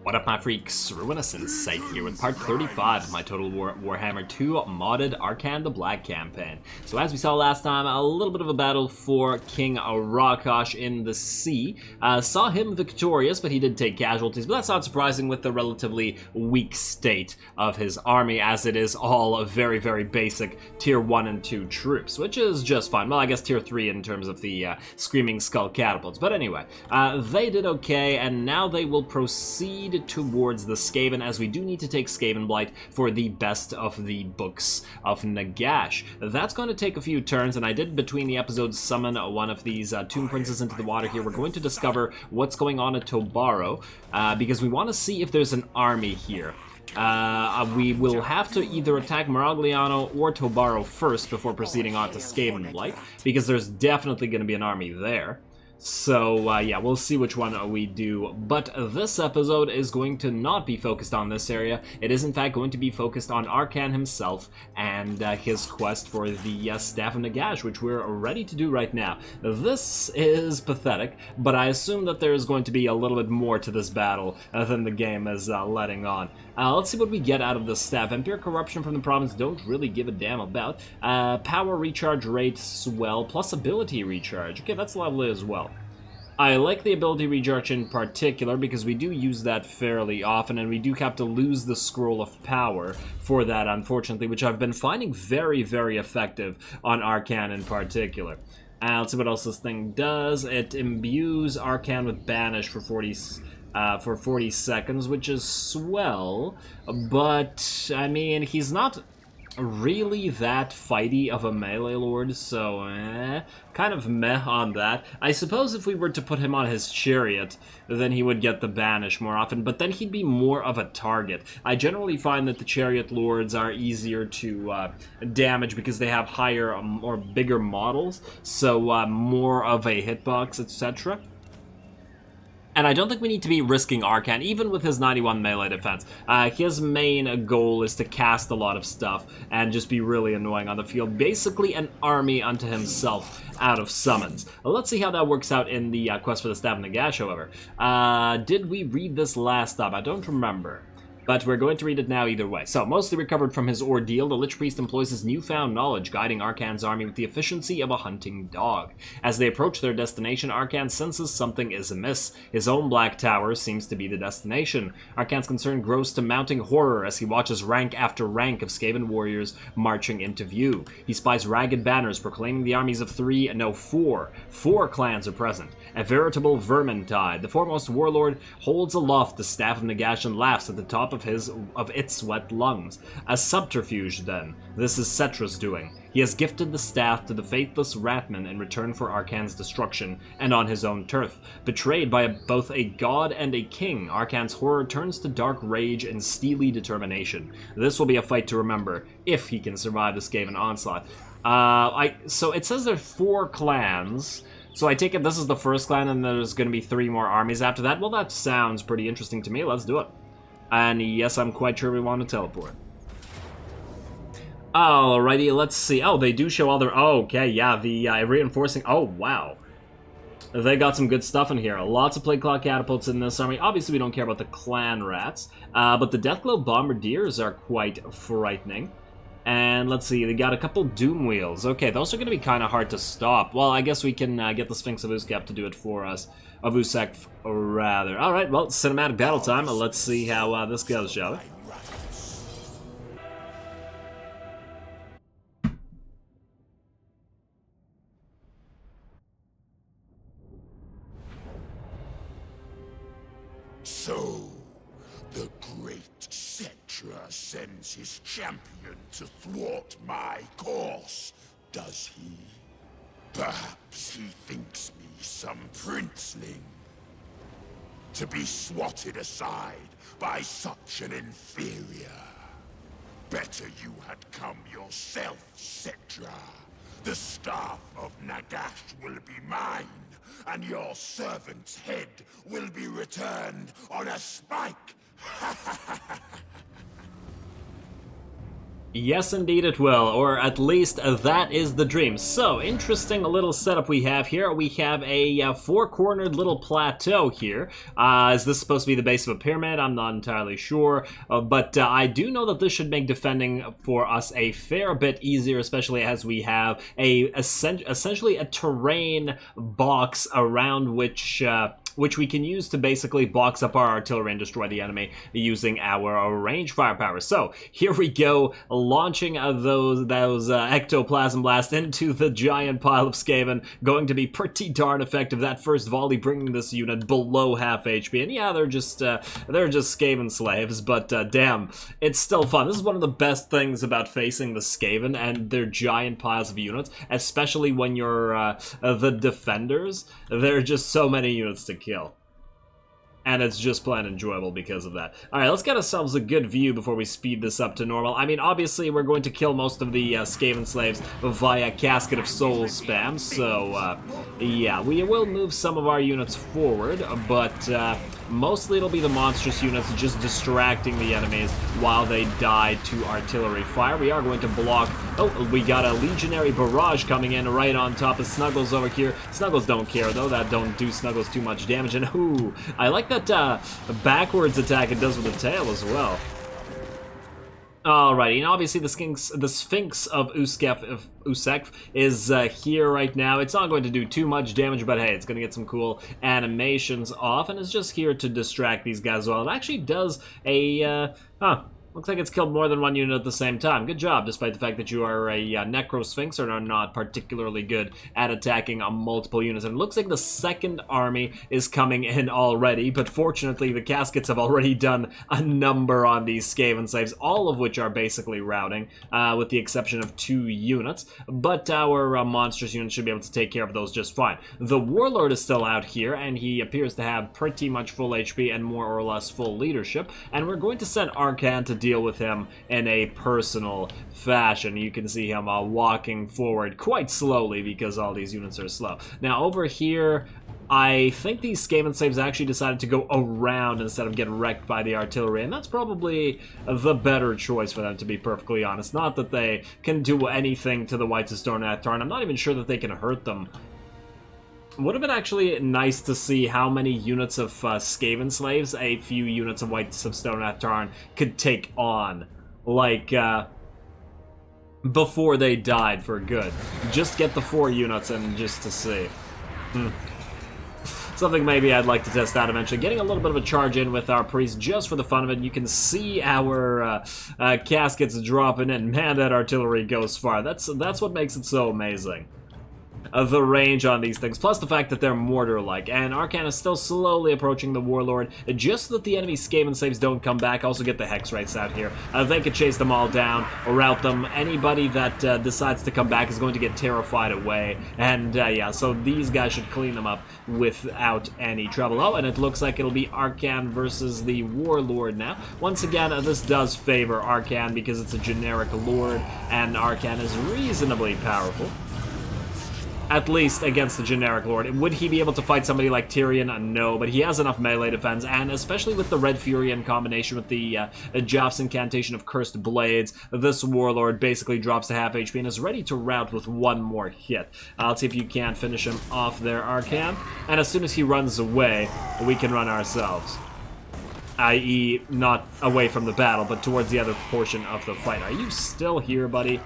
What up, my freaks? RuinousInsight here with part 35 of my Total Warhammer II modded Arkhan the Black campaign. So as we saw last time, a little bit of a battle for King Nagash in the sea. Saw him victorious, but he did take casualties, but that's not surprising with the relatively weak state of his army, as it is all very, very basic tier 1 and 2 troops, which is just fine. Well, I guess tier 3 in terms of the Screaming Skull catapults. But anyway, they did okay, and now they will proceed towards the Skaven, as we do need to take Skaven Blight for the best of the books of Nagash. That's going to take a few turns, and I did between the episodes summon one of these Tomb Princes into the water here. We're going to discover what's going on at Tobaro, because we want to see if there's an army here. We will have to either attack Maragliano or Tobaro first before proceeding on to Skaven Blight, because there's definitely going to be an army there. So, yeah, we'll see which one we do. But this episode is going to not be focused on this area. It is, in fact, going to be focused on Arkhan himself and his quest for the Staff of Nagash, which we're ready to do right now. This is pathetic, but I assume that there is going to be a little bit more to this battle than the game is letting on. Let's see what we get out of the staff. Empire corruption from the province, don't really give a damn about. Power recharge rate swell, plus ability recharge. Okay, that's lovely as well. I like the ability recharge in particular because we do use that fairly often, and we do have to lose the scroll of power for that, unfortunately, which I've been finding very, very effective on Arcane in particular. Let's see what else this thing does. It imbues Arkhan with Banish for 40 seconds, which is swell, but, I mean, he's not really that fighty of a melee lord, so kind of meh on that. I suppose if we were to put him on his chariot, then he would get the banish more often, but then he'd be more of a target. I generally find that the chariot lords are easier to damage because they have higher or bigger models, so more of a hitbox, etc. And I don't think we need to be risking Arkhan, even with his 91 melee defense. His main goal is to cast a lot of stuff and just be really annoying on the field. Basically an army unto himself out of summons. Let's see how that works out in the quest for the Staff of Nagash, however. Did we read this last time? I don't remember. But we're going to read it now either way. So, mostly recovered from his ordeal, the Lich Priest employs his newfound knowledge, guiding Arkhan's army with the efficiency of a hunting dog. As they approach their destination, Arkhan senses something is amiss. His own Black Tower seems to be the destination. Arkhan's concern grows to mounting horror as he watches rank after rank of Skaven warriors marching into view. He spies ragged banners proclaiming the armies of four clans are present. A veritable vermintide. The foremost warlord holds aloft the Staff of Nagash and laughs at the top of its wet lungs. A subterfuge, then. This is Cetra's doing. He has gifted the staff to the faithless Ratman in return for Arkhan's destruction, and on his own turf. Betrayed by both a god and a king, Arkhan's horror turns to dark rage and steely determination. This will be a fight to remember, if he can survive the Skaven onslaught. So it says there are 4 clans. So I take it this is the first clan, and there's going to be 3 more armies after that. Well, that sounds pretty interesting to me. Let's do it. And yes, I'm quite sure we want to teleport. Alrighty, let's see. Oh, they do show all their... Oh, okay, yeah, the reinforcing... Oh, wow. They got some good stuff in here. Lots of Plague Claw catapults in this army. Obviously, we don't care about the clan rats. But the Deathglow Bombardiers are quite frightening. And let's see, they got a couple Doom Wheels. Okay, those are going to be kind of hard to stop. Well, I guess we can get the Sphinx of Uskep to do it for us. Of Usek, rather. Alright, well, cinematic battle time. Let's see how this goes, shall we? So, the great Cetra sends his champion to thwart my course, does he? Perhaps he thinks me some princeling, to be swatted aside by such an inferior. Better you had come yourself, Cetra. The staff of Nagash will be mine, and your servant's head will be returned on a spike. Yes, indeed it will, or at least that is the dream. So, interesting little setup we have here. We have a four-cornered little plateau here. Is this supposed to be the base of a pyramid? I'm not entirely sure, but I do know that this should make defending for us a fair bit easier, especially as we have essentially a terrain box around which we can use to basically box up our artillery and destroy the enemy using our range firepower. So here we go, launching those ectoplasm blasts into the giant pile of Skaven. Going to be pretty darn effective. That first volley bringing this unit below half HP. And yeah, they're just Skaven slaves, but damn, it's still fun. This is one of the best things about facing the Skaven and their giant piles of units, especially when you're the defenders. There are just so many units to kill. And it's just plain enjoyable because of that. Alright, let's get ourselves a good view before we speed this up to normal. I mean, obviously, we're going to kill most of the Skaven slaves via Casket of Souls spam, so, yeah, we will move some of our units forward, but mostly it'll be the monstrous units just distracting the enemies while they die to artillery fire. We are going to block... Oh, we got a Legionary Barrage coming in right on top of Snuggles over here. Snuggles don't care, though. That don't do Snuggles too much damage. And, ooh, I like that backwards attack it does with the tail as well. Alrighty, and obviously the Sphinx of Usekf is here right now. It's not going to do too much damage, but hey, it's going to get some cool animations off, and it's just here to distract these guys well. It actually does a... Looks like it's killed more than one unit at the same time. Good job, despite the fact that you are a Necro Sphinx and are not particularly good at attacking multiple units. And it looks like the second army is coming in already, but fortunately the Caskets have already done a number on these Skaven slaves, all of which are basically routing, with the exception of 2 units. But our monstrous units should be able to take care of those just fine. The Warlord is still out here, and he appears to have pretty much full HP and more or less full leadership. And we're going to send Arcane to deal with him in a personal fashion. You can see him walking forward quite slowly because all these units are slow. Now over here, I think these Skaven slaves actually decided to go around instead of get wrecked by the artillery, and that's probably the better choice for them, to be perfectly honest. Not that they can do anything to the Whites of Stone Tarn. I'm not even sure that they can hurt them. Would have been actually nice to see how many units of Skaven slaves a few units of Whites of Stone Tarn could take on, like, before they died for good. Just get the 4 units and just to see. Something maybe I'd like to test out eventually. Getting a little bit of a charge in with our priest just for the fun of it. You can see our Caskets dropping in. Man, that artillery goes far. That's what makes it so amazing. The range on these things, plus the fact that they're mortar-like. And Arcana is still slowly approaching the Warlord, just so that the enemy Skaven slaves don't come back. Also get the Hex Wraiths out here. They could chase them all down, or rout them. Anybody that decides to come back is going to get terrified away. And yeah, so these guys should clean them up without any trouble. Oh, and it looks like it'll be Arcane versus the Warlord now. Once again, this does favor Arcane because it's a generic lord, and Arcane is reasonably powerful. At least against the generic lord. Would he be able to fight somebody like Tyrion? No, but he has enough melee defense, and especially with the Red Fury in combination with the Joff's incantation of Cursed Blades, this Warlord basically drops to half HP and is ready to rout with 1 more hit. Let's see if you can finish him off there, Arcane. And as soon as he runs away, we can run ourselves. I.e., not away from the battle, but towards the other portion of the fight. Are you still here, buddy?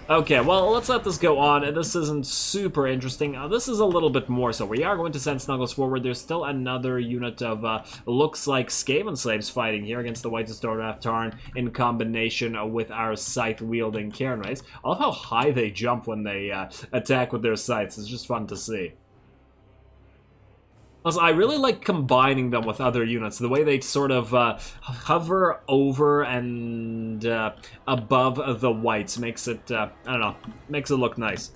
Okay, well, let's let this go on. This isn't super interesting. This is a little bit more so. We are going to send Snuggles forward. There's still another unit of, looks like Skaven slaves fighting here against the Whites of Stone Tarn in combination with our scythe-wielding Cairn Wraiths. I love how high they jump when they attack with their scythes. It's just fun to see. Also, I really like combining them with other units. The way they sort of hover over and above the Whites makes it, I don't know, makes it look nice.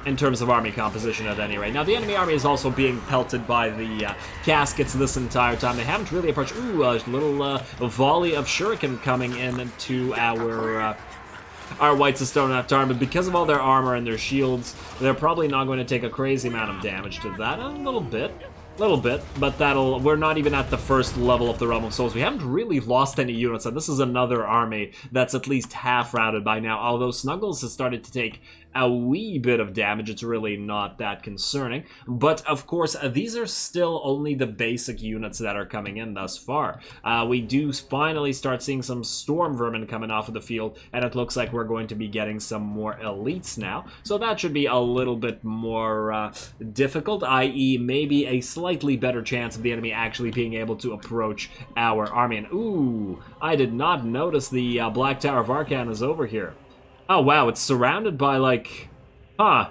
In terms of army composition at any rate. Now, the enemy army is also being pelted by the Caskets this entire time. They haven't really approached... Ooh, a little volley of shuriken coming in to our Whites of Stone Tarn, but because of all their armor and their shields, they're probably not going to take a crazy amount of damage to that. A little bit. little bit, but we're not even at the first level of the Realm of Souls. We haven't really lost any units, and this is another army that's at least half routed by now. Although Snuggles has started to take a wee bit of damage, it's really not that concerning. But of course, these are still only the basic units that are coming in thus far. We do finally start seeing some Storm Vermin coming off of the field, and it looks like we're going to be getting some more elites now. So that should be a little bit more difficult, i.e. maybe a slightly better chance of the enemy actually being able to approach our army. And ooh, I did not notice the Black Tower of Arcane is over here. Oh wow, it's surrounded by like... Huh.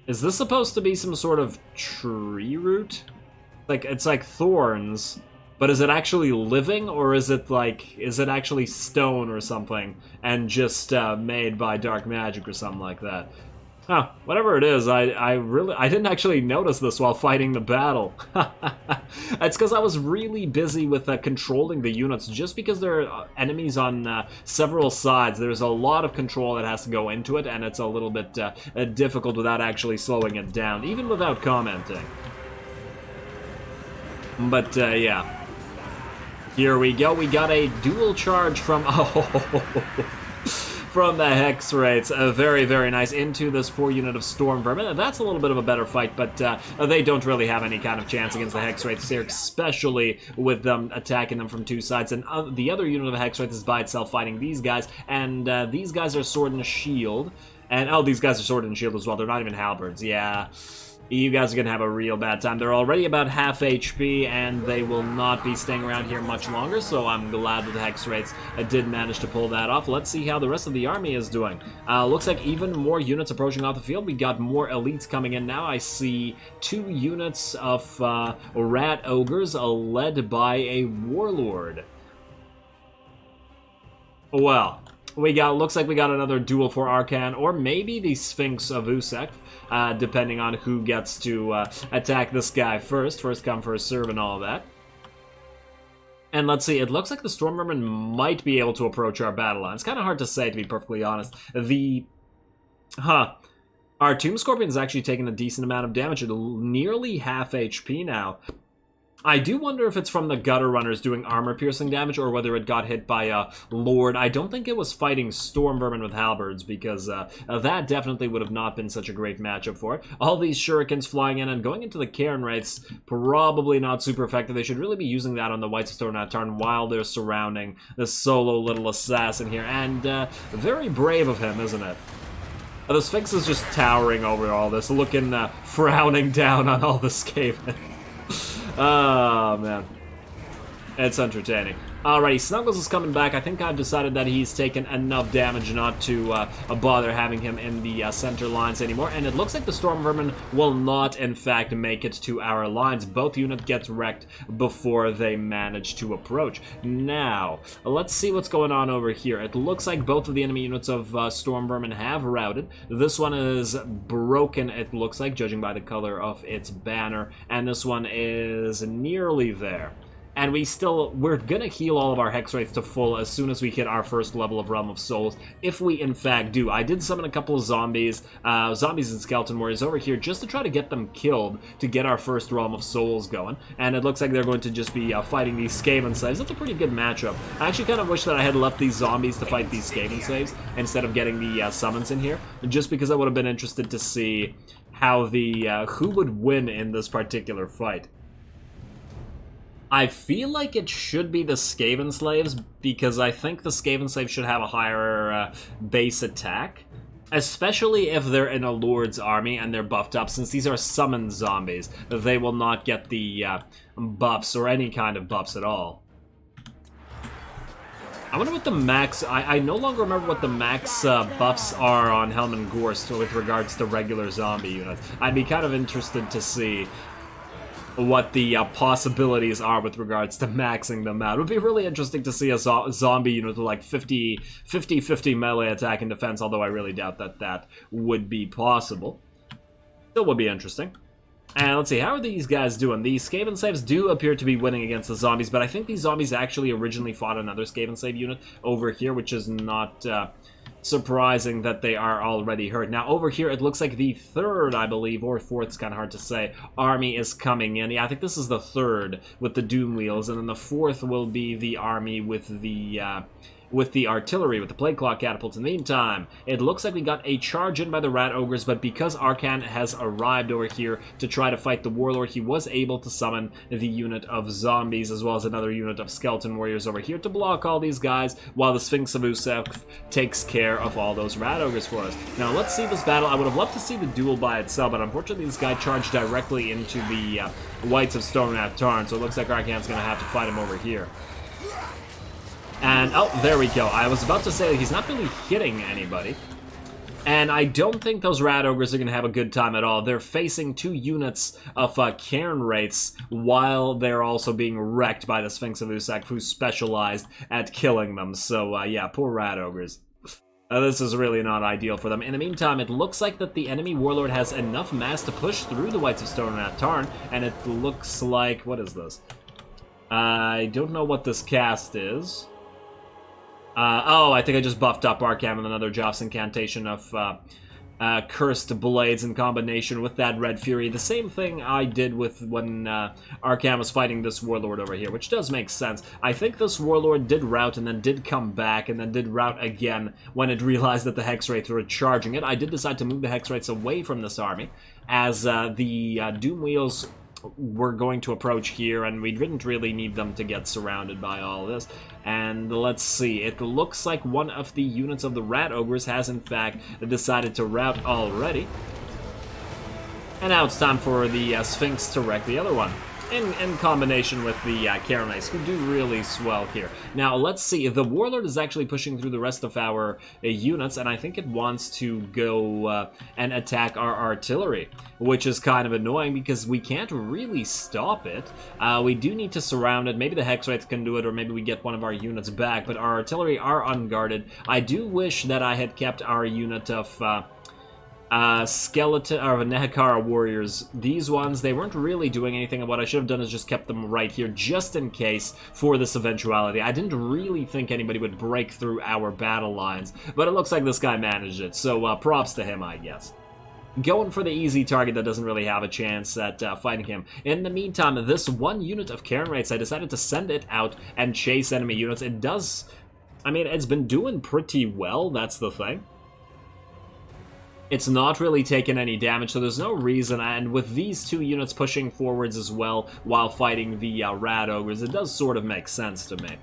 Is this supposed to be some sort of tree root? Like, it's like thorns, but is it actually living, or is it actually stone or something, and just made by dark magic or something like that? Huh, whatever it is, I didn't actually notice this while fighting the battle. It's because I was really busy with controlling the units, just because there are enemies on several sides. There's a lot of control that has to go into it, and it's a little bit difficult without actually slowing it down, even without commenting. But, yeah. Here we go, we got a dual charge from... from the Hex Wraiths. Very, very nice. Into this poor unit of Storm Vermin. That's a little bit of a better fight, but they don't really have any kind of chance against the Hex Wraiths here, especially with them attacking them from two sides. And the other unit of Hex Wraith is by itself fighting these guys, and these guys are Sword and Shield. And, oh, these guys are Sword and Shield as well. They're not even halberds. Yeah. You guys are going to have a real bad time. They're already about half HP, and they will not be staying around here much longer, so I'm glad that the Hex Wraiths did manage to pull that off. Let's see how the rest of the army is doing. Looks like even more units approaching off the field. We got more elites coming in now. I see 2 units of Rat Ogres led by a Warlord. Well... looks like we got another duel for Arcane, or maybe the Sphinx of Usek, depending on who gets to attack this guy first. First come, first serve and all of that. And let's see, it looks like the Storm Vermin might be able to approach our battle line. It's kind of hard to say, to be perfectly honest. Our Tomb Scorpion is actually taking a decent amount of damage at nearly half HP now. I do wonder if it's from the Gutter Runners doing armor-piercing damage, or whether it got hit by a Lord. I don't think it was fighting Storm Vermin with halberds, because that definitely would have not been such a great matchup for it. All these shurikens flying in and going into the Cairn Wraiths, probably not super effective. They should really be using that on the Whites of Stornatarn while they're surrounding this solo little assassin here. And very brave of him, isn't it? The Sphinx is just towering over all this, looking frowning down on all the Skaven. Oh, man. It's entertaining. Alrighty, Snuggles is coming back. I think I've decided that he's taken enough damage not to bother having him in the center lines anymore. And it looks like the Storm Vermin will not, in fact, make it to our lines. Both units get wrecked before they manage to approach. Now, let's see what's going on over here. It looks like both of the enemy units of Storm Vermin have routed. This one is broken, it looks like, judging by the color of its banner. And this one is nearly there. And we're gonna heal all of our Hex Wraiths to full as soon as we hit our first level of Realm of Souls, if we in fact do. I did summon a couple of zombies and Skeleton Warriors over here just to try to get them killed to get our first Realm of Souls going. And it looks like they're going to just be fighting these Skaven slaves. That's a pretty good matchup. I actually kind of wish that I had left these zombies to fight these Skaven slaves instead of getting the summons in here, just because I would have been interested to see how who would win in this particular fight. I feel like it should be the Skaven Slaves, because I think the Skaven Slaves should have a higher base attack. Especially if they're in a Lord's army and they're buffed up, since these are summoned zombies. They will not get the buffs, or any kind of buffs at all. I wonder what the max... I no longer remember what the max buffs are on Helm and Gorst with regards to regular zombie units. I'd be kind of interested to see what the possibilities are with regards to maxing them out. It would be really interesting to see a zombie unit with like 50-50 melee attack and defense, although I really doubt that that would be possible. Still would be interesting. And let's see, how are these guys doing? These Skaven Slaves do appear to be winning against the zombies, but I think these zombies actually originally fought another Skaven Slave unit over here, which is not surprising that they are already hurt. Now, over here, it looks like the third, I believe, or fourth, it's kind of hard to say, army is coming in. Yeah, I think this is the third with the Doom Wheels, and then the fourth will be the army with the artillery, with the Plague Claw catapults. In the meantime, it looks like we got a charge in by the Rat Ogres, but because Arkhan has arrived over here to try to fight the Warlord, he was able to summon the unit of zombies, as well as another unit of skeleton warriors over here to block all these guys, while the Sphinx of Usek takes care of all those Rat Ogres for us. Now, let's see this battle. I would have loved to see the duel by itself, but unfortunately this guy charged directly into the Whites of Stone at Tarn, so it looks like Arkhan's going to have to fight him over here. And, oh, there we go. I was about to say that he's not really hitting anybody. And I don't think those Rat Ogres are going to have a good time at all. They're facing 2 units of Cairn Wraiths while they're also being wrecked by the Sphinx of Usek, who specialized at killing them. So, yeah, poor Rat Ogres. This is really not ideal for them. In the meantime, it looks like that the enemy Warlord has enough mass to push through the Whites of Stone and Tarn, and it looks like... what is this? I don't know what this cast is. Oh, I think I just buffed up Arkhan with another Joff's incantation of Cursed Blades in combination with that Red Fury. The same thing I did with when Arkhan was fighting this Warlord over here, which does make sense. I think this Warlord did rout and then did come back and then did rout again when it realized that the Hex Wraiths were charging it. I did decide to move the Hex Wraiths away from this army as the Doom Wheels were going to approach here, and we didn't really need them to get surrounded by all this. And let's see, it looks like one of the units of the Rat Ogres has in fact decided to rout already. And now it's time for the Sphinx to wreck the other one. In combination with the Cairn Wraiths, who do really swell here. Now, let's see. The Warlord is actually pushing through the rest of our units, and I think it wants to go and attack our artillery, which is kind of annoying because we can't really stop it. We do need to surround it. Maybe the Hex Wraiths can do it, or maybe we get one of our units back, but our artillery are unguarded. I do wish that I had kept our unit of... skeleton or Nehekara warriors. These ones, they weren't really doing anything, and what I should have done is just kept them right here just in case for this eventuality. I didn't really think anybody would break through our battle lines, but it looks like this guy managed it, so props to him, I guess. Going for the easy target that doesn't really have a chance at fighting him. In the meantime, this one unit of Cairn Wraiths, I decided to send it out and chase enemy units. It does... I mean, it's been doing pretty well, that's the thing. It's not really taken any damage, so there's no reason, and with these 2 units pushing forwards as well while fighting the Rat Ogres, it does sort of make sense to me.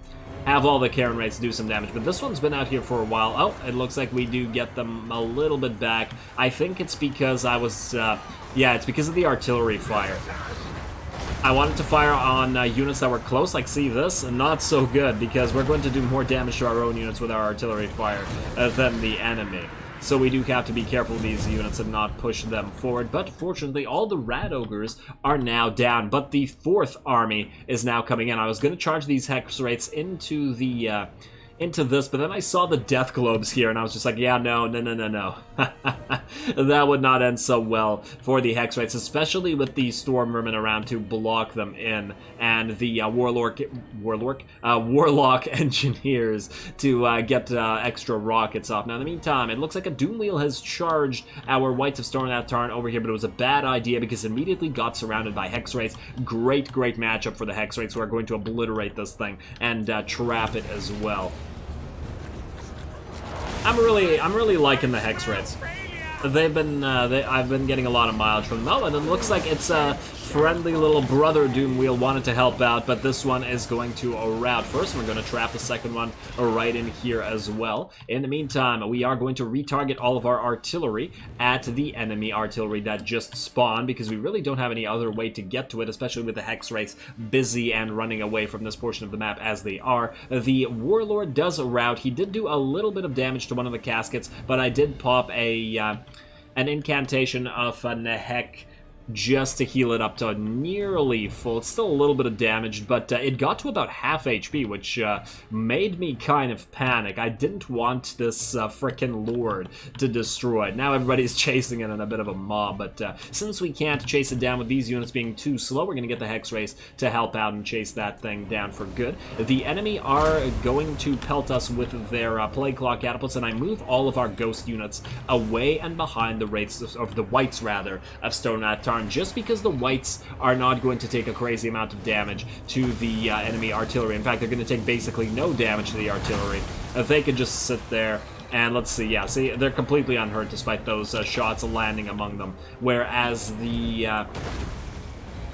Have all the Cairn Wraiths do some damage, but this one's been out here for a while. Oh, it looks like we do get them a little bit back. I think it's because I was, yeah, it's because of the artillery fire. I wanted to fire on units that were close, like see this, and not so good, because we're going to do more damage to our own units with our artillery fire than the enemy. So we do have to be careful with these units and not push them forward. But fortunately, all the Rat Ogres are now down. But the 4th army is now coming in. I was going to charge these Hex Wraiths into the... into this, but then I saw the death globes here, and I was just like, yeah, no. That would not end so well for the Hex Wraiths, especially with the Storm Vermin around to block them in, and the Warlock Engineers to get extra rockets off. Now, in the meantime, it looks like a Doom Wheel has charged our Whites of Stone and Tarn over here, but it was a bad idea because it immediately got surrounded by Hex Wraiths. Great matchup for the Hex Wraiths, who are going to obliterate this thing and trap it as well. I'm really liking the Hex Wraiths. They've been, I've been getting a lot of mileage from them. Oh, and it looks like it's a friendly little brother Doom Wheel wanted to help out, but this one is going to rout first. We're going to trap the second one right in here as well. In the meantime, we are going to retarget all of our artillery at the enemy artillery that just spawned, because we really don't have any other way to get to it, especially with the Hex Wraiths busy and running away from this portion of the map as they are. The Warlord does rout. He did do a little bit of damage to one of the caskets, but I did pop a... an incantation of Nehek just to heal it up to nearly full. It's still a little bit of damage, but it got to about half HP, which made me kind of panic. I didn't want this frickin' Lord to destroy it. Now everybody's chasing it in a bit of a mob, but since we can't chase it down with these units being too slow, we're going to get the Hex Race to help out and chase that thing down for good. The enemy are going to pelt us with their Plague Claw catapults, and I move all of our Ghost units away and behind the wraiths, of the Wights rather, of Stone Tarn, just because the Wights are not going to take a crazy amount of damage to the enemy artillery. In fact, they're going to take basically no damage to the artillery. If they could just sit there. And let's see, yeah, see, they're completely unhurt despite those shots landing among them. Whereas the,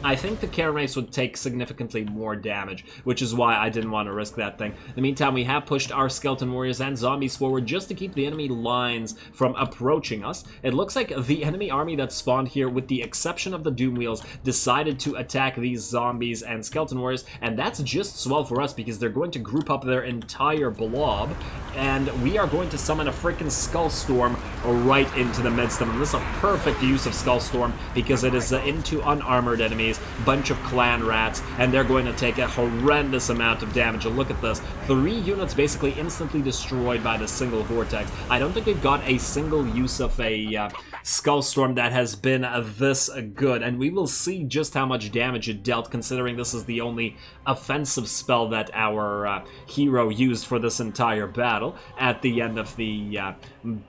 I think the Karen Race would take significantly more damage, which is why I didn't want to risk that thing. In the meantime, we have pushed our Skeleton Warriors and Zombies forward just to keep the enemy lines from approaching us. It looks like the enemy army that spawned here, with the exception of the Doom Wheels, decided to attack these Zombies and Skeleton Warriors, and that's just swell for us because they're going to group up their entire blob, and we are going to summon a freaking Skull Storm right into the midst of them. This is a perfect use of Skull Storm because it is into unarmored enemies, bunch of clan rats, and they're going to take a horrendous amount of damage. And look at this, 3 units basically instantly destroyed by the single vortex. I don't think we've got a single use of a Skull Storm that has been this good, and we will see just how much damage it dealt, considering this is the only offensive spell that our hero used for this entire battle at the end of the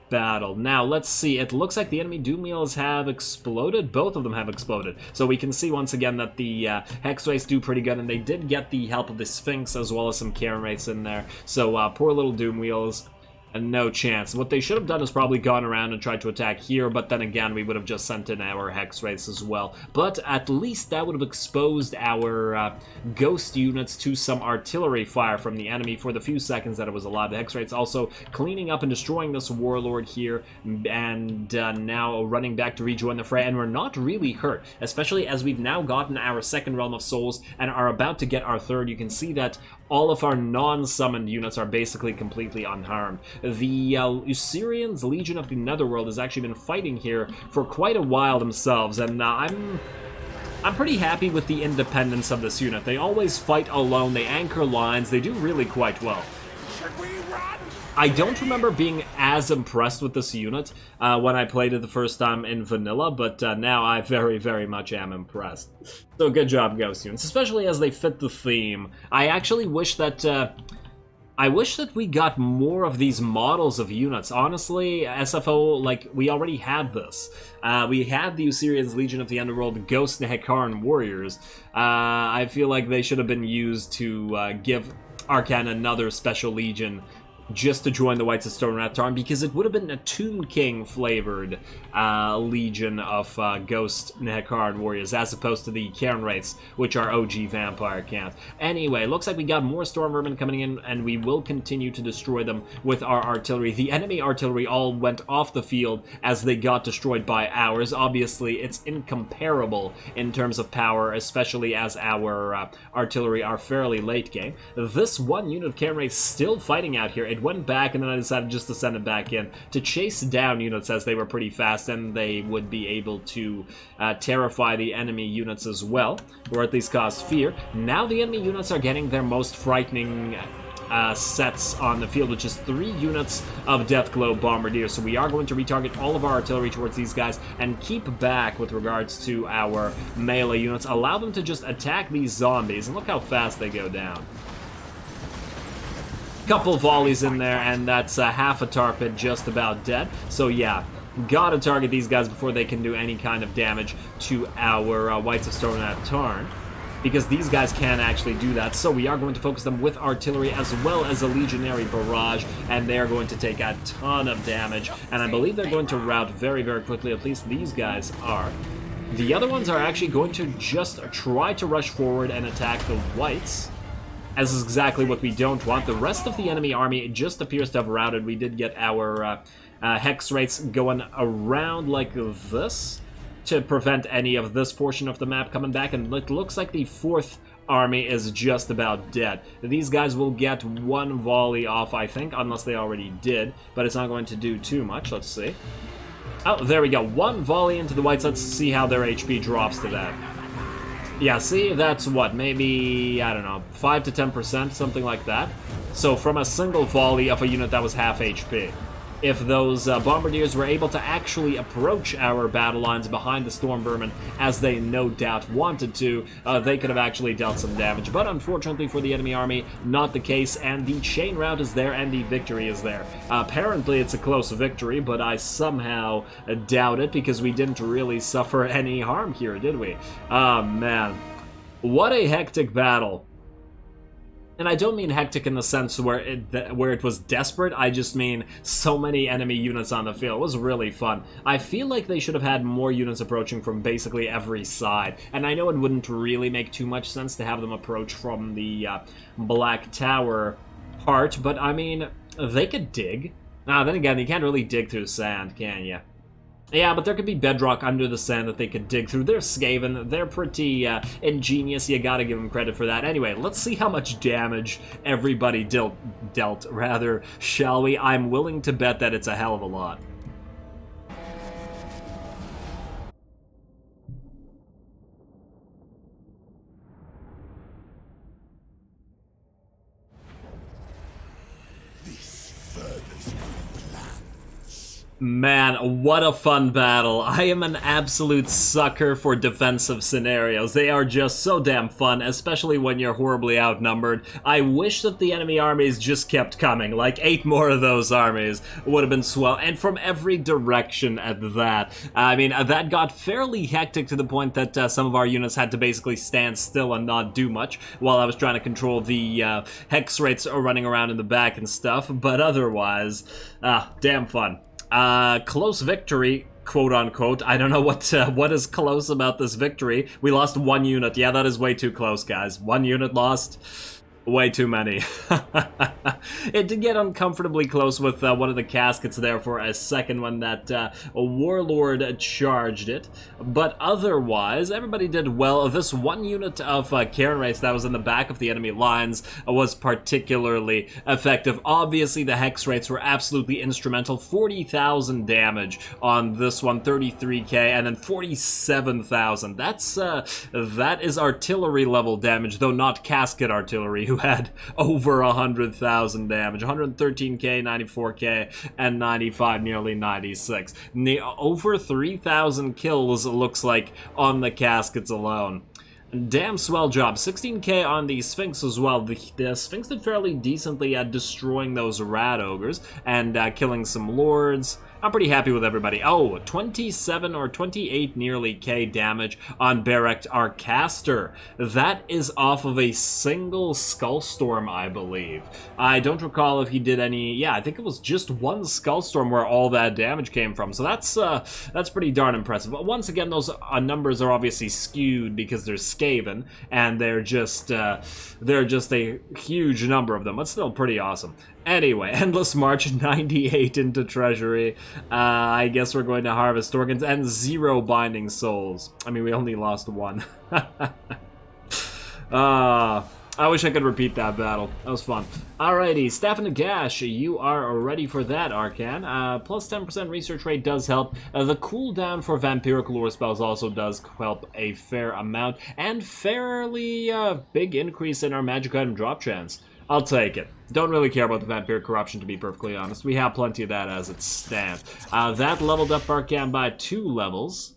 battle. Now, let's see, it looks like the enemy Doom Wheels have exploded. Both of them have exploded. So we can see once again that the Hex Race do pretty good, and they did get the help of the Sphinx as well as some Karen Wraiths in there. So poor little Doom Wheels, and no chance. What they should have done is probably gone around and tried to attack here, but then again, we would have just sent in our Hex Wraiths as well. But at least that would have exposed our Ghost units to some artillery fire from the enemy for the few seconds that it was allowed. The Hex Wraiths also cleaning up and destroying this Warlord here, and now running back to rejoin the fray, and we're not really hurt, especially as we've now gotten our second Realm of Souls and are about to get our third. You can see that all of our non-summoned units are basically completely unharmed. The Usurian's Legion of the Netherworld has actually been fighting here for quite a while themselves, and I'm pretty happy with the independence of this unit. They always fight alone, they anchor lines, they do really quite well. Should we run? I don't remember being as impressed with this unit when I played it the first time in vanilla, but now I very, very much am impressed. So good job, Ghost units, especially as they fit the theme. I actually wish that we got more of these models of units. Honestly, SFO, like, we already had this. We had the Usurian's Legion of the Underworld, Ghost and Hekaran Warriors. I feel like they should have been used to give Arcana another special legion just to join the Wights of Stone Tarn, because it would have been a Tomb King flavored legion of Ghost Nehekaran warriors, as opposed to the Karen Wraiths, which are OG vampire camps. Anyway, looks like we got more Storm Vermin coming in, and we will continue to destroy them with our artillery. The enemy artillery all went off the field as they got destroyed by ours. Obviously, it's incomparable in terms of power, especially as our artillery are fairly late game. This one unit of Karen Wraiths still fighting out here. It went back, and then I decided just to send it back in to chase down units as they were pretty fast, and they would be able to terrify the enemy units as well, or at least cause fear. Now the enemy units are getting their most frightening sets on the field, which is 3 units of Deathglow Bombardiers. So we are going to retarget all of our artillery towards these guys and keep back with regards to our melee units. Allow them to just attack these zombies, and look how fast they go down. Couple volleys in there, and that's half a tar pit just about dead. So yeah, gotta target these guys before they can do any kind of damage to our Wights of Stone Tarn, because these guys can actually do that. So we are going to focus them with artillery as well as a legionary barrage, and they're going to take a ton of damage, and I believe they're going to rout very, very quickly. At least these guys are. The other ones are actually going to just try to rush forward and attack the Wights, as is exactly what we don't want. The rest of the enemy army, it just appears to have routed. We did get our Hex Wraiths going around like this to prevent any of this portion of the map coming back, and it looks like the 4th army is just about dead. These guys will get 1 volley off, I think, unless they already did, but it's not going to do too much. Let's see. Oh, there we go. One volley into the whites. Let's see how their HP drops to that. Yeah, see, that's what, maybe, I don't know, 5 to 10%, something like that. So from a single volley of a unit that was half HP. If those bombardiers were able to actually approach our battle lines behind the storm vermin, as they no doubt wanted to, they could have actually dealt some damage. But unfortunately for the enemy army, not the case, and the chain rout is there and the victory is there. Apparently it's a close victory, but I somehow doubt it, because we didn't really suffer any harm here, did we? Oh man, what a hectic battle. And I don't mean hectic in the sense where it was desperate, I just mean so many enemy units on the field. It was really fun. I feel like they should have had more units approaching from basically every side. And I know it wouldn't really make too much sense to have them approach from the Black Tower part, but I mean, they could dig. Now, then again, you can't really dig through sand, can you? Yeah, but there could be bedrock under the sand that they could dig through. They're Skaven. They're pretty ingenious. You gotta give them credit for that. Anyway, let's see how much damage everybody dealt, shall we? I'm willing to bet that it's a hell of a lot. Man, what a fun battle. I am an absolute sucker for defensive scenarios. They are just so damn fun, especially when you're horribly outnumbered. I wish that the enemy armies just kept coming. Like 8 more of those armies would have been swell, and from every direction at that. I mean, that got fairly hectic to the point that some of our units had to basically stand still and not do much while I was trying to control the hex rates running around in the back and stuff, but otherwise, damn fun. Close victory, quote unquote. I don't know what is close about this victory. We lost 1 unit. Yeah, that is way too close, guys. 1 unit lost. Way too many. It did get uncomfortably close with one of the caskets there for a second when that a Warlord charged it. But otherwise, everybody did well. This 1 unit of Karen race that was in the back of the enemy lines was particularly effective. Obviously, the hex rates were absolutely instrumental. 40,000 damage on this one, 33k, and then 47,000. That is artillery level damage, though not casket artillery, who had over 100,000 damage. 113k, 94k, and 95, nearly 96. Over 3,000 kills, looks like, on the caskets alone. Damn swell job. 16k on the Sphinx as well. The Sphinx did fairly decently at destroying those rat ogres and killing some lords. I'm pretty happy with everybody. Oh, 27 or 28 nearly K damage on Barracked Arcaster. That is off of a single Skullstorm, I believe. I don't recall if he did any... Yeah, I think it was just 1 Skullstorm where all that damage came from. So that's pretty darn impressive. But once again, those numbers are obviously skewed because they're Skaven, and they're just a huge number of them. But still pretty awesome. Anyway, Endless March, 98 into Treasury. I guess we're going to harvest organs and 0 Binding Souls. I mean, we only lost 1. I wish I could repeat that battle. That was fun. Alrighty, Staff and Nagash, you are ready for that, Arcane. Plus 10% research rate does help. The cooldown for Vampiric Lore spells also does help a fair amount. And fairly big increase in our magic item drop chance. I'll take it. Don't really care about the Vampire Corruption, to be perfectly honest. We have plenty of that as it stands. That leveled up Arcane by 2 levels.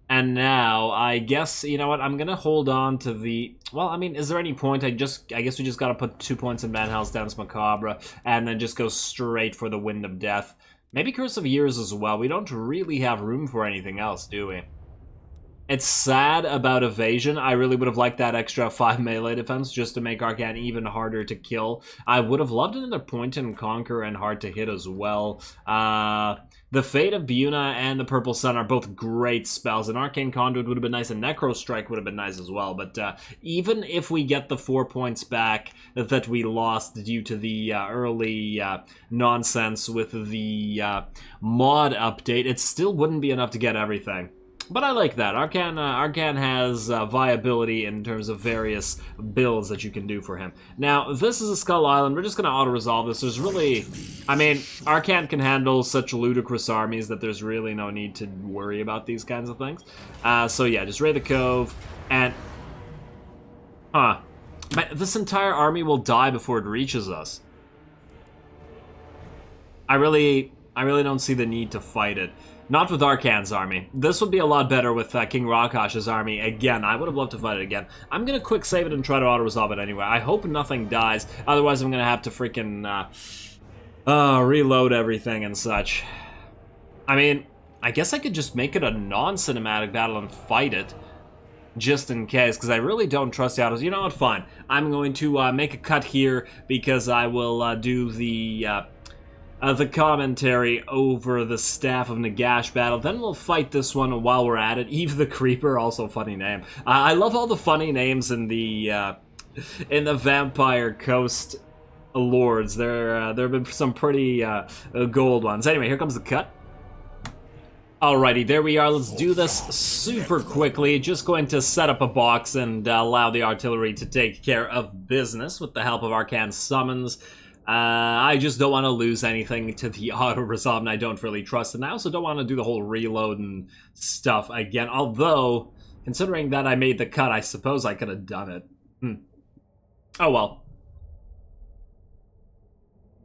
And now, I guess, you know what, I'm gonna hold on to the... Well, I mean, is there any point? I guess we just gotta put 2 points in Van Hels's Dance Macabre, and then just go straight for the Wind of Death. Maybe Curse of Years as well. We don't really have room for anything else, do we? It's sad about evasion. I really would have liked that extra 5 melee defense just to make Arcane even harder to kill. I would have loved another point and conquer and hard to hit as well. The Fate of Buna and the Purple Sun are both great spells, and Arcane Conduit would have been nice, and Necro Strike would have been nice as well. But even if we get the 4 points back that we lost due to the early nonsense with the mod update, it still wouldn't be enough to get everything. But I like that. Arcane has viability in terms of various builds that you can do for him. Now, this is a Skull Island. We're just going to auto-resolve this. There's really... I mean, Arcane can handle such ludicrous armies that there's really no need to worry about these kinds of things. So yeah, just raid the Cove, and... Huh. Man, this entire army will die before it reaches us. I really don't see the need to fight it. Not with Arcane's army. This would be a lot better with King Rakash's army. Again, I would have loved to fight it again. I'm going to quick save it and try to auto-resolve it anyway. I hope nothing dies. Otherwise, I'm going to have to freaking reload everything and such. I mean, I guess I could just make it a non-cinematic battle and fight it. Just in case, because I really don't trust the autos. You know what? Fine. I'm going to make a cut here because I will do the commentary over the Staff of Nagash battle. Then we'll fight this one while we're at it. Eve the Creeper, also funny name. I love all the funny names in the Vampire Coast lords. There have been some pretty gold ones. Anyway, here comes the cut. Alrighty, there we are. Let's do this super quickly. Just going to set up a box and allow the artillery to take care of business with the help of Arcane summons. I just don't want to lose anything to the auto-resolve, and I don't really trust it. And I also don't want to do the whole reload and stuff again. Although, considering that I made the cut, I suppose I could have done it. Oh well.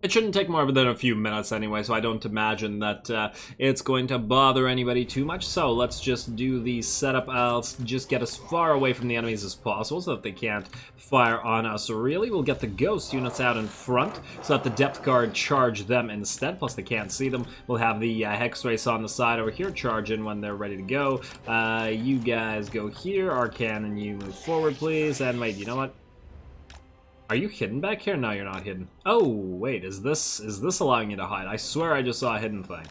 It shouldn't take more than a few minutes anyway, so I don't imagine that it's going to bother anybody too much. So let's just do the setup. Let's just get as far away from the enemies as possible so that they can't fire on us. Really, we'll get the ghost units out in front so that the depth guard charge them instead. Plus, they can't see them. We'll have the hex race on the side over here charge in when they're ready to go. You guys go here. Arcane, and you move forward, please. And wait, you know what? Are you hidden back here? No, you're not hidden. Oh, wait, is this allowing you to hide? I swear I just saw a hidden thing.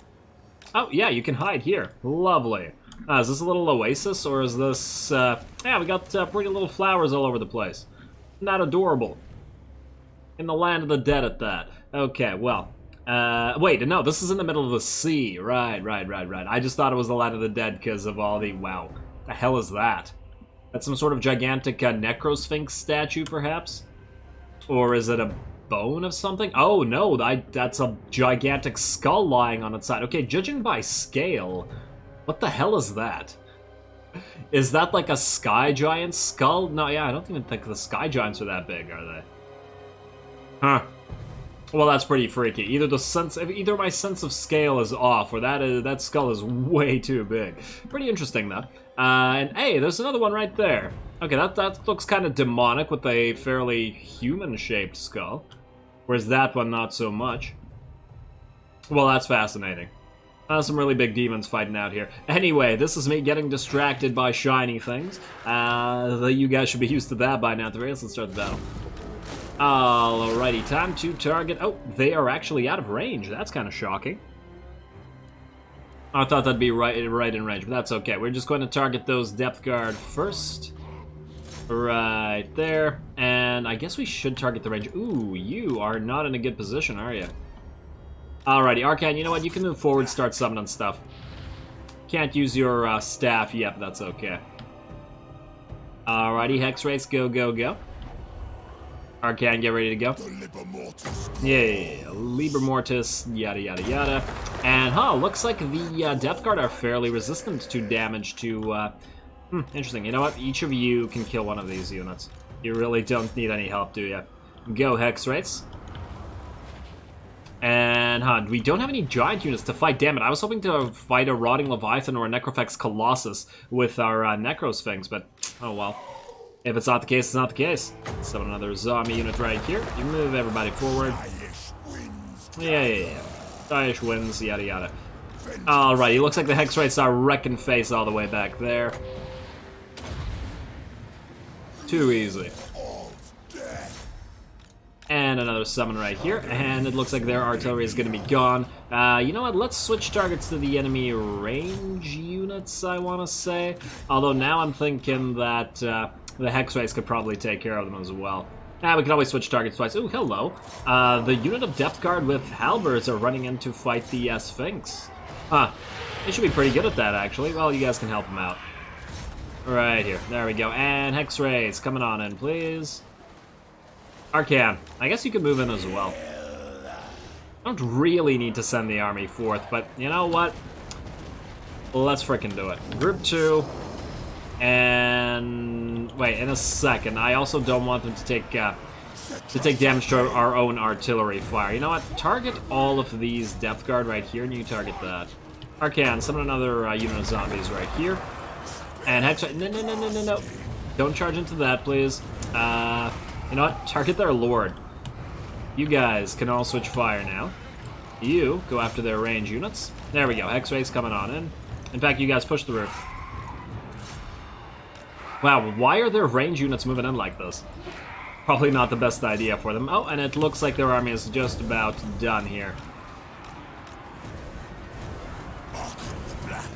Oh, yeah, you can hide here. Lovely. Is this a little oasis, or is this... yeah, we got pretty little flowers all over the place. Isn't that adorable? In the land of the dead at that. Okay, well... wait, no, this is in the middle of the sea. Right. I just thought it was the land of the dead because of all the... Wow. The hell is that? That's some sort of gigantic necrosphinx statue, perhaps? Or is it a bone of something? Oh, no, that's a gigantic skull lying on its side. Okay, judging by scale, what the hell is that? Is that like a sky giant skull? No, yeah, I don't even think the sky giants are that big, are they? Huh. Well, that's pretty freaky. Either my sense of scale is off, or that skull is way too big. Pretty interesting, though. And hey, there's another one right there. Okay, that looks kind of demonic with a fairly human-shaped skull. Whereas that one, not so much. Well, that's fascinating. Some really big demons fighting out here. Anyway, this is me getting distracted by shiny things. You guys should be used to that by now. At the very least, let's start the battle. Alrighty, time to target... Oh, they are actually out of range. That's kind of shocking. I thought that'd be right in range, but that's okay. We're just going to target those depth guard first. Right there. And I guess we should target the range. Ooh, you are not in a good position, are you? Alrighty, Arcane, you know what? You can move forward, start summoning stuff. Can't use your staff yet, but that's okay. Alrighty, Hex Race, go, go, go. Arcane, get ready to go. Yeah, Liber Mortis, yada, yada, yada. And, looks like the Death Guard are fairly resistant to damage to, interesting. You know what? Each of you can kill one of these units. You really don't need any help, do you? Go, Hex Rates. And, we don't have any giant units to fight. Damn it, I was hoping to fight a Rotting Leviathan or a Necrofex Colossus with our Necrosphinx, but, oh well. If it's not the case, it's not the case. Summon another zombie unit right here. You move everybody forward. Yeah. Daesh wins, yada yada. Alright, it looks like the Hex Rates are wrecking face all the way back there. Too easy. And another summon right here, and it looks like their artillery is going to be gone. You know what, let's switch targets to the enemy range units, I want to say. Although now I'm thinking that the Hex Race could probably take care of them as well. We can always switch targets twice. Ooh, hello. The unit of Depth Guard with halberds are running in to fight the Sphinx. They should be pretty good at that, actually. Well, you guys can help them out. Right here. There we go. And Hex Rays coming on in, please. Arcane. I guess you could move in as well. Don't really need to send the army forth, but you know what? Let's frickin' do it. Group 2. And... wait, in a second. I also don't want them to take damage to our own artillery fire. You know what? Target all of these Depth Guard right here, and you target that. Arcane, summon another unit of zombies right here. And Hex... no. Don't charge into that, please. You know what? Target their Lord. You guys can all switch fire now. You go after their range units. There we go. Hex-Rays coming on in. In fact, you guys push the roof. Wow, why are their range units moving in like this? Probably not the best idea for them. Oh, and it looks like their army is just about done here.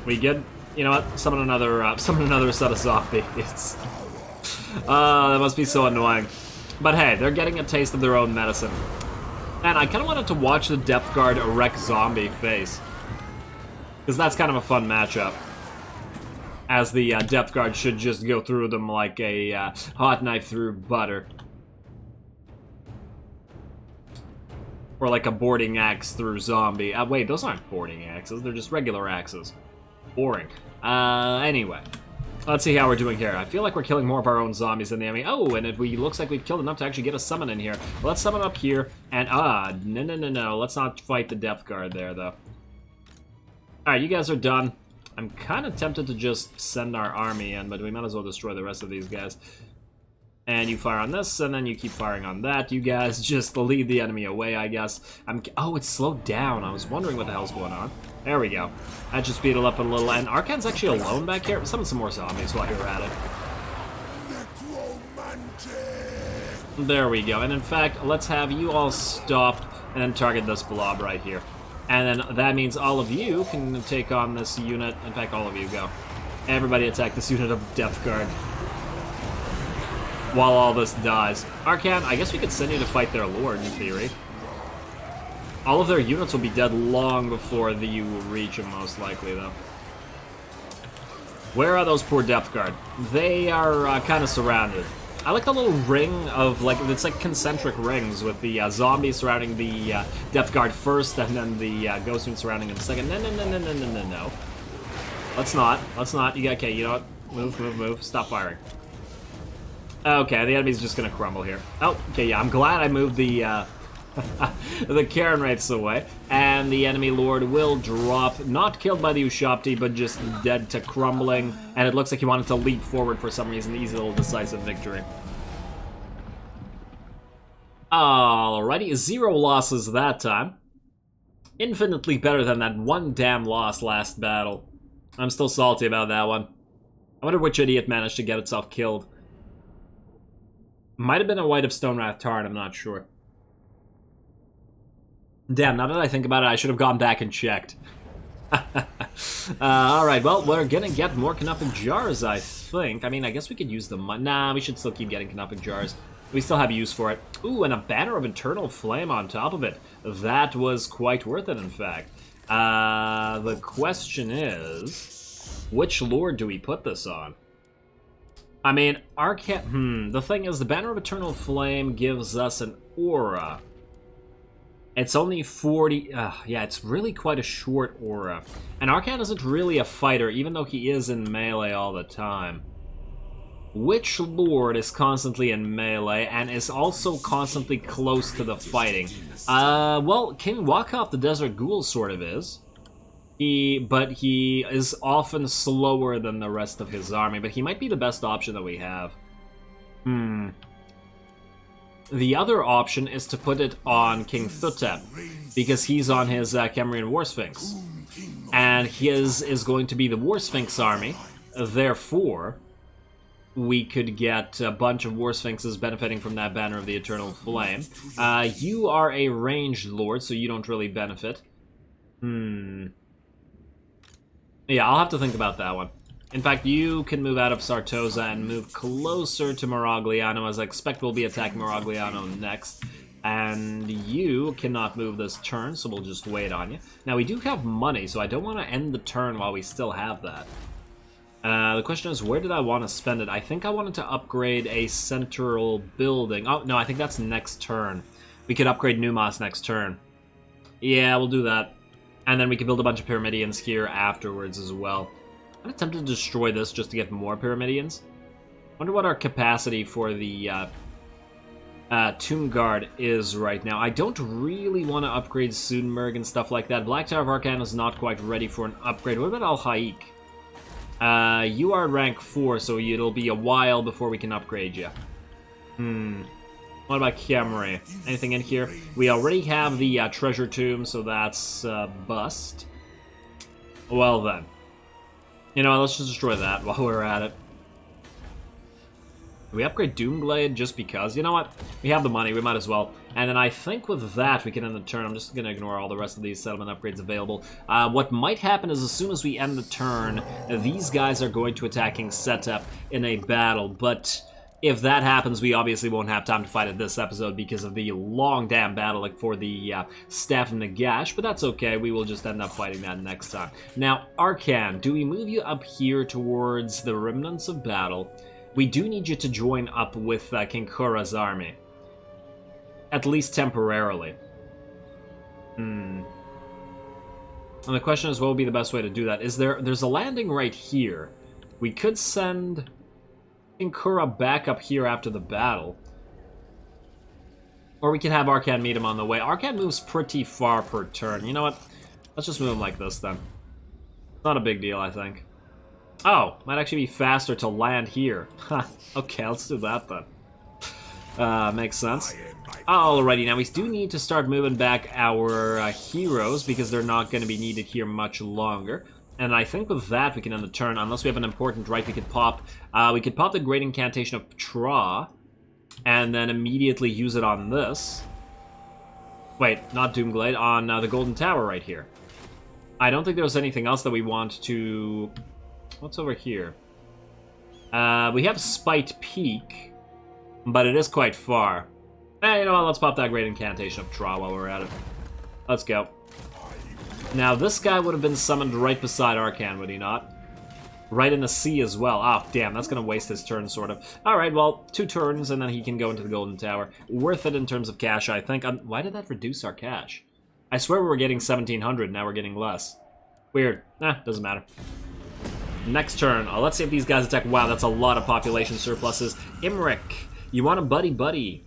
We good? You know what? Summon another set of zombies. That must be so annoying. But hey, they're getting a taste of their own medicine. And I kind of wanted to watch the Depth Guard wreck zombie face. Because that's kind of a fun matchup. As the Depth Guard should just go through them like a hot knife through butter. Or like a boarding axe through zombie. Wait, those aren't boarding axes, they're just regular axes. Boring. Anyway. Let's see how we're doing here. I feel like we're killing more of our own zombies than the enemy. Oh, and looks like we've killed enough to actually get a summon in here. Well, let's summon up here, and no. Let's not fight the Depth Guard there, though. Alright, you guys are done. I'm kind of tempted to just send our army in, but we might as well destroy the rest of these guys. And you fire on this, and then you keep firing on that. You guys just lead the enemy away, I guess. Oh, it's slowed down. I was wondering what the hell's going on. There we go. That just speed it up a little. And Arcane's actually alone back here. Summon some more zombies while you're at it. There we go. And in fact, let's have you all stop and then target this blob right here. And then that means all of you can take on this unit. In fact, all of you go. Everybody attack this unit of Depth Guard. While all this dies. Arcane, I guess we could send you to fight their Lord, in theory. All of their units will be dead long before you reach them, most likely, though. Where are those poor Depth Guard? They are kind of surrounded. I like the little ring of, like, it's like concentric rings with the zombies surrounding the Depth Guard first, and then the ghost unit surrounding them second. No. Let's not. Okay, you know what? Move. Stop firing. Okay, the enemy's just gonna crumble here. Oh, okay, yeah, I'm glad I moved the the Karen Wraiths away. And the enemy Lord will drop, not killed by the Ushapti, but just dead to crumbling. And it looks like he wanted to leap forward for some reason. Easy little decisive victory. Alrighty, 0 losses that time. Infinitely better than that one damn loss last battle. I'm still salty about that one. I wonder which idiot managed to get itself killed. Might have been a White of Stone Wrath Tarn, I'm not sure. Damn, now that I think about it, I should have gone back and checked. Alright, well, we're gonna get more Knupping Jars, I think. I mean, I guess we could use them. Nah, we should still keep getting Knupping Jars. We still have use for it. Ooh, and a Banner of Eternal Flame on top of it. That was quite worth it, in fact. The question is, which Lord do we put this on? I mean, the thing is, the Banner of Eternal Flame gives us an aura. It's only 40... yeah, it's really quite a short aura. And Arcane isn't really a fighter, even though he is in melee all the time. Which Lord is constantly in melee and is also constantly close to the fighting? Well, King Wakop the Desert Ghoul sort of is. But he is often slower than the rest of his army, but he might be the best option that we have. The other option is to put it on King Thutep, because he's on his Kemrian War Sphinx. And his is going to be the War Sphinx army, therefore, we could get a bunch of War Sphinxes benefiting from that Banner of the Eternal Flame. You are a ranged Lord, so you don't really benefit. Yeah, I'll have to think about that one. In fact, you can move out of Sartosa and move closer to Miragliano, as I expect we'll be attacking Miragliano next. And you cannot move this turn, so we'll just wait on you. Now, we do have money, so I don't want to end the turn while we still have that. The question is, where did I want to spend it? I think I wanted to upgrade a central building. Oh, no, I think that's next turn. We could upgrade Numas next turn. Yeah, we'll do that. And then we can build a bunch of Pyramidians here afterwards as well. I'm tempted to destroy this just to get more Pyramidians. Wonder what our capacity for the Tomb Guard is right now. I don't really want to upgrade Sudenberg and stuff like that. Black Tower of Arcana is not quite ready for an upgrade. What about Al-Haik? You are rank 4, so it'll be a while before we can upgrade you. What about Camry? Anything in here? We already have the Treasure Tomb, so that's bust. Well then. You know, let's just destroy that while we're at it. Do we upgrade Doomglade just because? You know what? We have the money, we might as well. And then I think with that, we can end the turn. I'm just going to ignore all the rest of these settlement upgrades available. What might happen is as soon as we end the turn, these guys are going to attack King Setep in a battle. But if that happens, we obviously won't have time to fight it this episode because of the long damn battle like for the Staff of Nagash. But that's okay, we will just end up fighting that next time. Now, Arkhan, do we move you up here towards the Remnants of Battle? We do need you to join up with King Khura's army. At least temporarily. And the question is, what would be the best way to do that? There's a landing right here. We could send King Khura back up here after the battle. Or we can have Arkhan meet him on the way. Arkhan moves pretty far per turn. You know what? Let's just move him like this then. Not a big deal, I think. Oh, might actually be faster to land here. Okay, let's do that then. Makes sense. Alrighty, now we do need to start moving back our heroes because they're not going to be needed here much longer. And I think with that we can end the turn, unless we have an important right we could pop. We could pop the Great Incantation of Tra, and then immediately use it on this. Wait, not Doomglade, on the Golden Tower right here. I don't think there's anything else that we want to... What's over here? We have Spite Peak, but it is quite far. You know what, let's pop that Great Incantation of Tra while we're at it. Let's go. Now, this guy would have been summoned right beside Arkhan, would he not? Right in the sea as well. Oh, damn, that's going to waste his turn, sort of. Alright, well, 2 turns, and then he can go into the Golden Tower. Worth it in terms of cash, I think. Why did that reduce our cash? I swear we were getting 1,700, now we're getting less. Weird. Doesn't matter. Next turn. Let's see if these guys attack. Wow, that's a lot of population surpluses. Imric, you want a buddy?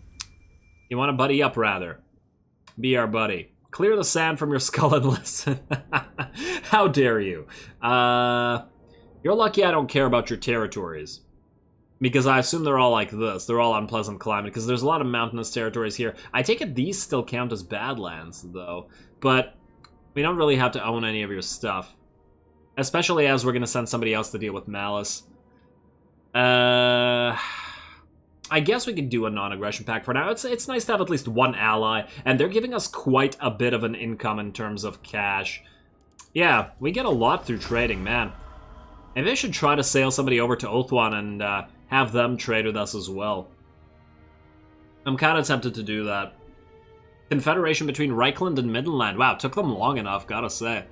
You want to buddy up, rather. Be our buddy. Clear the sand from your skull and listen. How dare you? You're lucky I don't care about your territories. Because I assume they're all like this. They're all unpleasant climate, because there's a lot of mountainous territories here. I take it these still count as Badlands, though. But we don't really have to own any of your stuff. Especially as we're going to send somebody else to deal with Malice. I guess we could do a non-aggression pact for now. It's nice to have at least one ally, and they're giving us quite a bit of an income in terms of cash. Yeah, we get a lot through trading, man. Maybe I should try to sail somebody over to Oathwan and have them trade with us as well. I'm kind of tempted to do that. Confederation between Reichland and Midland. Wow, took them long enough, gotta say.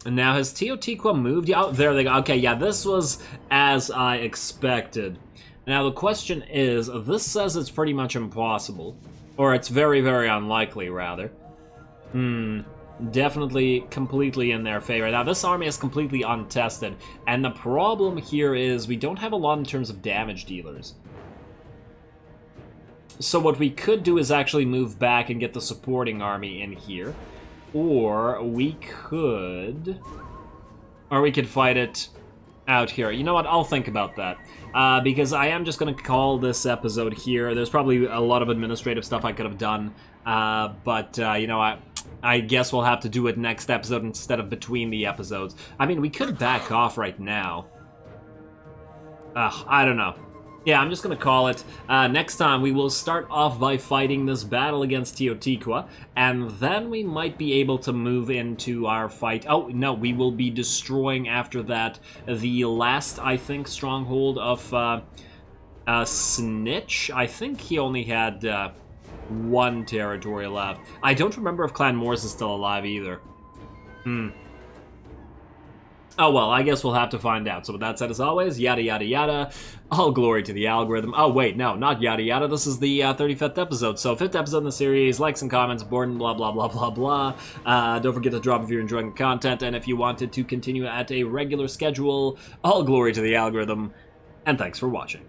And now, has Teotihuacan moved? Oh, there they go. Okay, yeah, this was as I expected. Now, the question is, this says it's pretty much impossible. Or it's very, very unlikely, rather. Definitely completely in their favor. Now, this army is completely untested. And the problem here is we don't have a lot in terms of damage dealers. So what we could do is actually move back and get the supporting army in here. Or we could fight it out here. You know what? I'll think about that. Because I am just going to call this episode here. There's probably a lot of administrative stuff I could have done. But you know, I guess we'll have to do it next episode instead of between the episodes. I mean, we could back off right now. I don't know. Yeah, I'm just going to call it. Next time, we will start off by fighting this battle against Teotihuacan, and then we might be able to move into our fight. Oh, no, we will be destroying after that the last, I think, stronghold of Snitch, I think he only had one territory left. I don't remember if Clan Morse is still alive either. Oh well, I guess we'll have to find out. So with that said, as always, yada yada yada, all glory to the algorithm. Oh wait, no, not yada yada, this is the 35th episode. So 5th episode in the series, likes and comments, important, blah blah blah blah blah. Don't forget to drop if you're enjoying the content, and if you wanted to continue at a regular schedule, all glory to the algorithm, and thanks for watching.